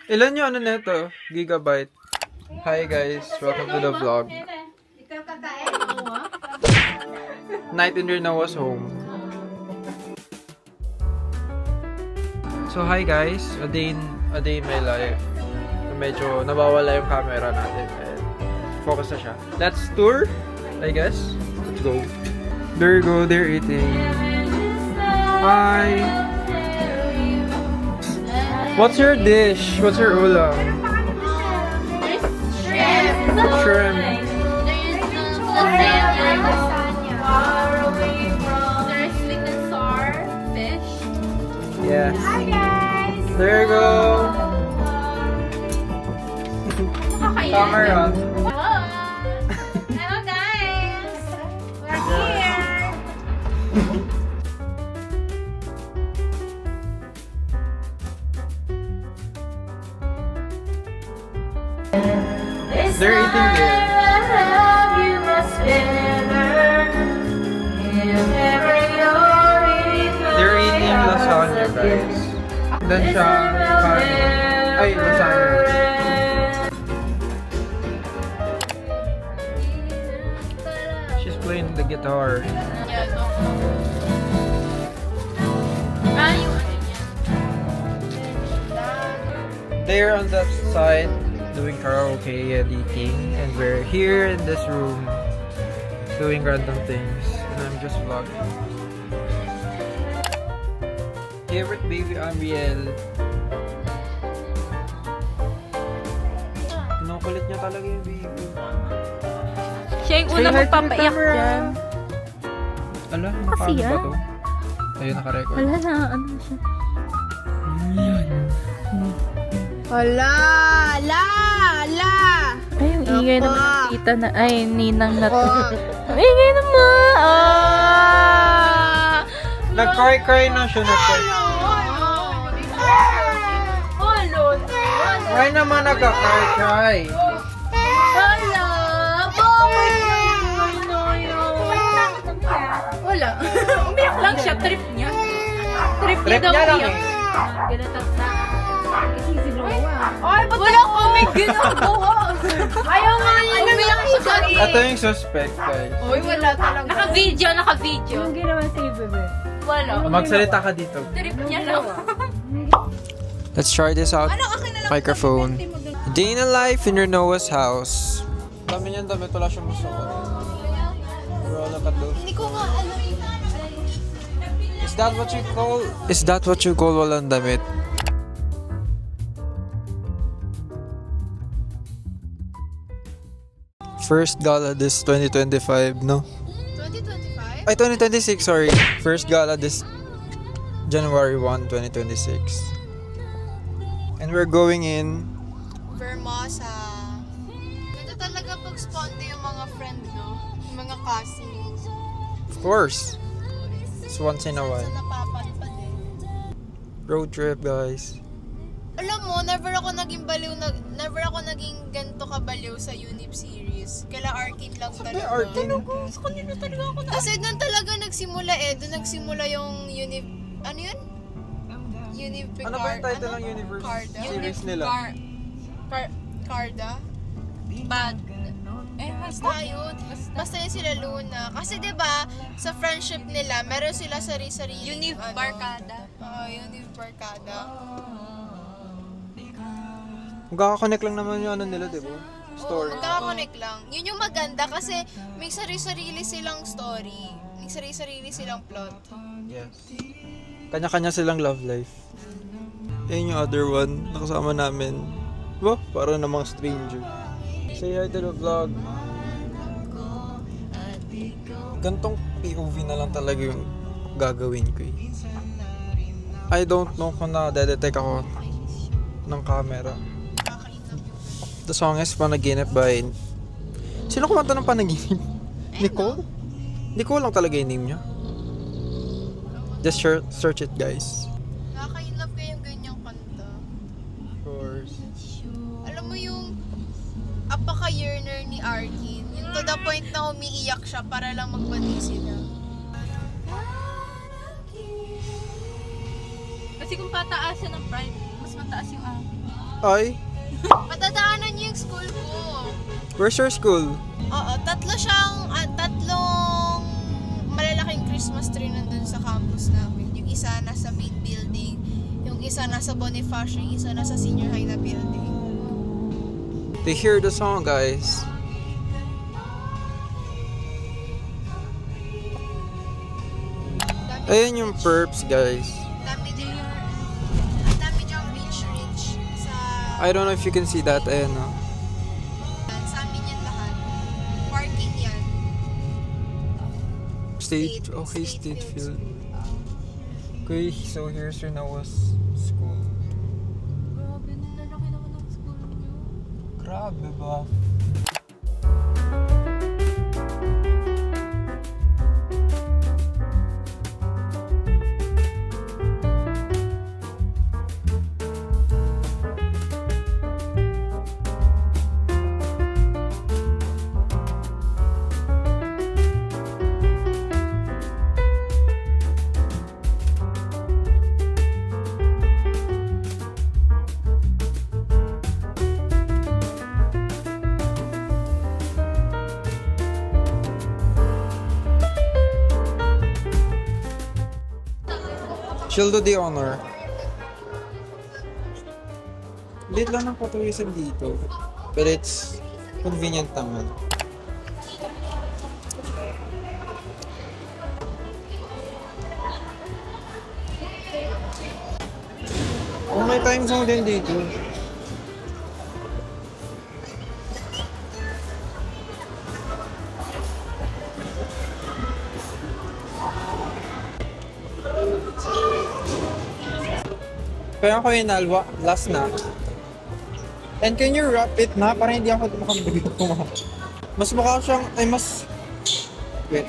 Ilan yung ano nito? Gigabyte. Hi guys, welcome to the vlog. Night in Noah's home. So hi guys, a day in my life. Medyo nawawala yung camera natin. And focus na siya. Let's tour, I guess. Let's go. There you go, they're eating. Hi. What's your dish? What's your ulam? Shrimp. Shrimp. There's sweet and sour fish. Yes. There you go. Camera. Hello. Hello guys. We're here. They're eating there. They're eating lasagna, guys. Then siya, ay, lasagna. She's playing the guitar. They're on that side doing karaoke and eating, and we're here in this room doing random things, and I'm just vlogging. Favorite baby Ariel. Kinukulit niya talaga yung baby. Siya yung una magpapayak dyan. Ala, Kasi nakaano ba yan? to? Ayun, naka-record. Wala na, ano siya. Hala! Ala! Ala! Ay, yung ingay Ako. naman ng tita na, ay, ninang na to. Ang ingay naman! Ah! Nag-cry-cry na siya, nag-cry. Why naman nagka-cry-cry? Hala! Bakit wala. Umiyak lang siya. Trip niya. Trip Trip daw niya lang umiyak. eh. Ganatat na. Kasi si Noah. Ay, ba't wala kami ginagawa? Ayaw nga niya. Umiyak siya kanina. Ito yung suspect, guys. Uy, wala talaga. Naka-video, naka-video. Anong ginawa sa'yo, bebe? Wala. Magsalita ka dito. Trip niya lang. Let's try this out. Microphone. Day in a life in your Noah's house. Dami niyan, dami. Wala siyang masukot. Bro, look at those. Hindi ko nga alam. Is that what you call? Is that what you call walang damit? First gala this 2025, no? 2025? Ay, 2026, sorry. First gala this January 1, 2026. And we're going in. Vermosa. Ganda talaga pag sponte yung mga friend, no? Yung mga cousins. Of course. It's once in a Sa while. napapadpad eh. Road trip, guys. Alam mo, never ako naging ganito kabaliw sa Unip series. Kaila Arkin lang talaga. Arkin? Sa kanila talaga ako na. Kasi doon talaga nagsimula eh. Doon nagsimula yung Unip... Ano yun? Unip Ano ba yung title ng universe Carda? series nila? Carda? Bad. Basta yun. Basta yun sila Luna. Kasi 'di ba sa friendship nila, meron sila sarili-sarili. Unif Barkada. Oo, Unif Barkada. Magkaka-connect lang naman yung ano nila, di ba? Story. Magkaka-connect lang. Yun yung maganda kasi may sarili-sarili silang story. May sarili-sarili silang plot. Yes. Kanya-kanya silang love life. Ayun yung other one, nakasama namin. Diba? Para namang stranger. Say hi to the vlog. Gantong POV na lang talaga yung gagawin ko eh. I don't know kung na-detect ako ng camera. The song is Panaginip by... Sino kumanta ng Panaginip? Nicole? Nicole lang talaga yung name niya. Just search it, guys. Nakaka-inlove ko yung ganyang kanta. Of course. Alam mo yung apaka-yearner ni Arkin. Yung to the point na umiiyak siya para lang magbati sila. Kasi kung pataasan ng pride, mas mataas yung akin. Ay, Matadaanan niyo yung school ko. where's your school? Oo, tatlong malalaking Christmas tree nandun sa campus namin. Yung isa nasa main building, yung isa nasa Bonifacio, yung isa nasa senior high na building. To hear the song, guys. Ayun yung perps, guys. Dami din yung rich sa I don't know if you can see that. Ayun, no? sa amin yan lahat. Parking yan. State, okay, state field. Okay, so here's your Noah's school. Grabe, lalaki naman ang school niyo. Grabe ba? She'll do the honor. Late lang ng patuwisan dito. But it's convenient naman. Oh, may time zone din dito. Kaya ako inalwa, last na. And can you wrap it na para hindi ako makabili ko. Mas mukha siyang, ay mas... Wait.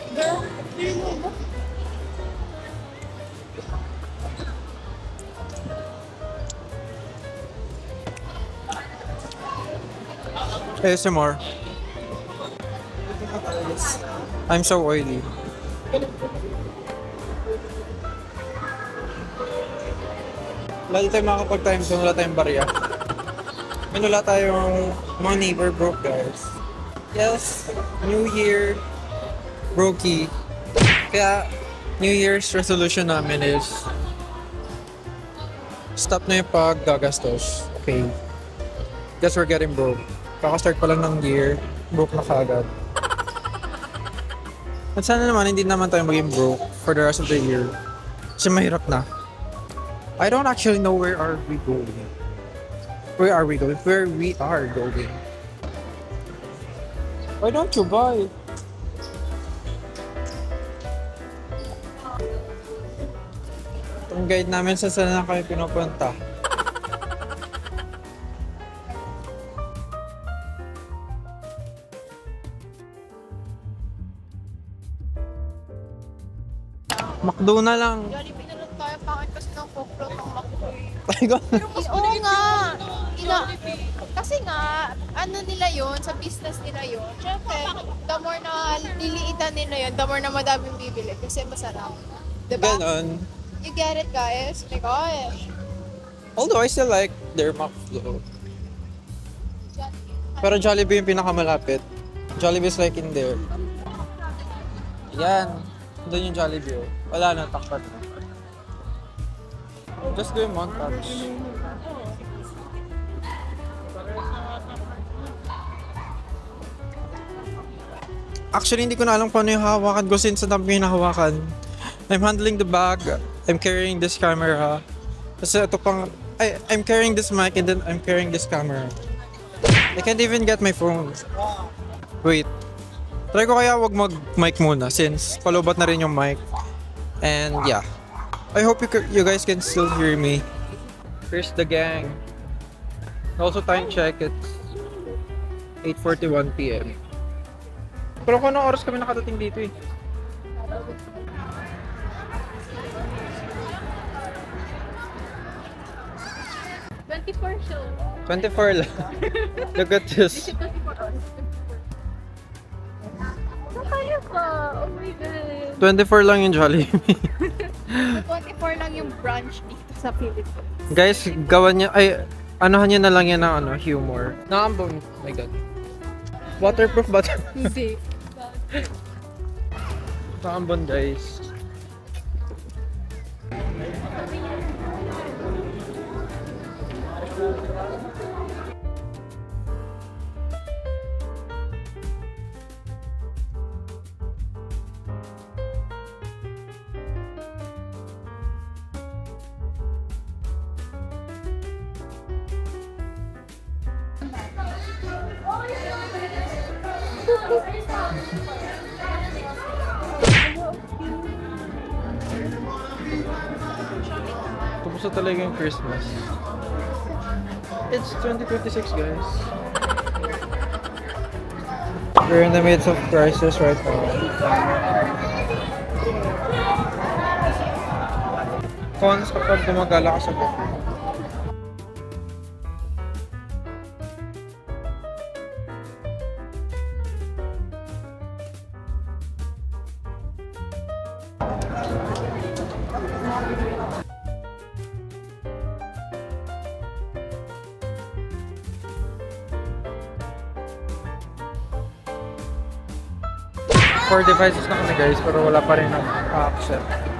ASMR. I'm so oily. Wala tayo makakapag-time zone, wala tayong barya. And wala tayong mga neighbor broke, guys. Yes, New Year, brokey. Kaya, New Year's resolution namin is stop na yung paggagastos. Okay. Guess we're getting broke. Kaka-start pa lang ng year, broke na kaagad. At sana naman, hindi naman tayo maging broke for the rest of the year. Kasi mahirap na. I don't actually know where are we going. Where are we going? Where we are going. Why don't you buy? Itong guide namin sa saan na kayo pinupunta. McDo na lang. Jollibee na lang tayo, bakit kasi ng Coke ng McCoy? Oo nga! Kasi nga, ano nila yon sa business nila yon. Siyempre, the more na liliitan nila yon, the more na madaming bibili kasi masarap. Diba? Ganon. You get it, guys? Oh my gosh. Although I still like their McFlow. Pero Jollibee yung pinakamalapit. Jollibee is like in there. Yan. Doon yung Jollibee. Oh. Wala na, takpat na. Just do yung montage. Actually, hindi ko na alam kung ano yung hawakan ko since ang dami yung nahawakan. I'm handling the bag. I'm carrying this camera. Kasi ito pang... I'm carrying this mic and then I'm carrying this camera. I can't even get my phone. Wait. Try ko kaya wag mag-mic muna since palubat na rin yung mic. And yeah. I hope you guys can still hear me. Here's the gang. Also time check, it's 8:41 PM. Pero kung anong oras kami nakadating dito eh. show. 24 lang. Look at this. Kaya ka. Oh my God. 24 lang yung Jollibee. 24 lang yung branch dito sa Philippines. Guys, gawan niya, ay, Anuhan nyo na lang yan ng ano, humor. Nakambon. Oh my god. Waterproof ba ito? Hindi. Nakambon guys. Tapos na talaga yung Christmas. It's 2026 guys. We're in the midst of crisis right now. Cons kapag gumagala ka sa buko. Four devices na kami guys, pero wala pa rin ang accept.